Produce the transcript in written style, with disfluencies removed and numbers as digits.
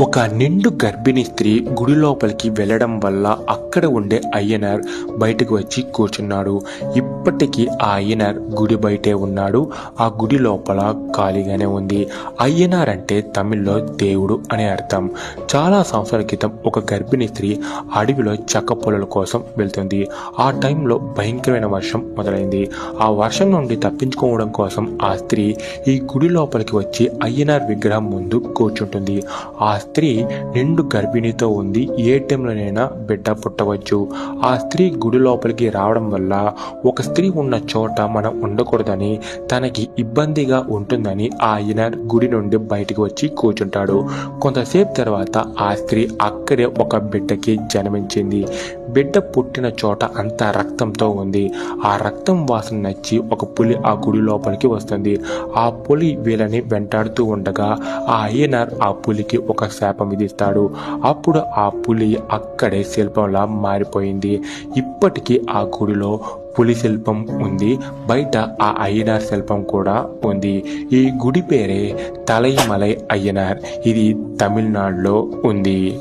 ఒక నిండు గర్భిణీ స్త్రీ గుడి లోపలికి వెళ్ళడం వల్ల అక్కడ ఉండే అయ్యనార్ బయటకు వచ్చి కూర్చున్నాడు. ఇప్పటికీ ఆ అయ్యనార్ గుడి బయటే ఉన్నాడు. ఆ గుడి లోపల ఖాళీగానే ఉంది. అయ్యనార్ అంటే తమిళ్లో దేవుడు అనే అర్థం. చాలా సంవత్సరాల క్రితం ఒక గర్భిణీ స్త్రీ అడవిలో చెక్క పొలాల కోసం వెళ్తుంది. ఆ టైంలో భయంకరమైన వర్షం మొదలైంది. ఆ వర్షం నుండి తప్పించుకోవడం కోసం ఆ స్త్రీ ఈ గుడి లోపలికి వచ్చి అయ్యనార్ విగ్రహం ముందు కూర్చుంటుంది. ఆ స్త్రీ నిండు గర్భిణితో ఉంది. ఏ టైంలోనైనా బిడ్డ పుట్టవచ్చు. ఆ స్త్రీ గుడి లోపలికి రావడం వల్ల ఒక స్త్రీ ఉన్న చోట మనం ఉండకూడదని, తనకి ఇబ్బందిగా ఉంటుందని ఆ అయ్యనార్ గుడి నుండి బయటికి వచ్చి కూర్చుంటాడు. కొంతసేపు తర్వాత ఆ స్త్రీ అక్కడే ఒక బిడ్డకి జన్మించింది. బిడ్డ పుట్టిన చోట అంతా రక్తంతో ఉంది. ఆ రక్తం వాసన నచ్చి ఒక పులి ఆ గుడి లోపలికి వస్తుంది. ఆ పులి వీళ్ళని వెంటాడుతూ ఉండగా ఆ అయ్యనార్ ఆ పులికి ఒక శాపం విధిస్తాడు. అప్పుడు ఆ పులి అక్కడే శిల్పంలా మారిపోయింది. ఇప్పటికీ ఆ గుడిలో పులి శిల్పం ఉంది. బయట ఆ అయ్యనార్ శిల్పం కూడా ఉంది. ఈ గుడి పేరే తలైమలై అయ్యనార్. ఇది తమిళనాడులో ఉంది.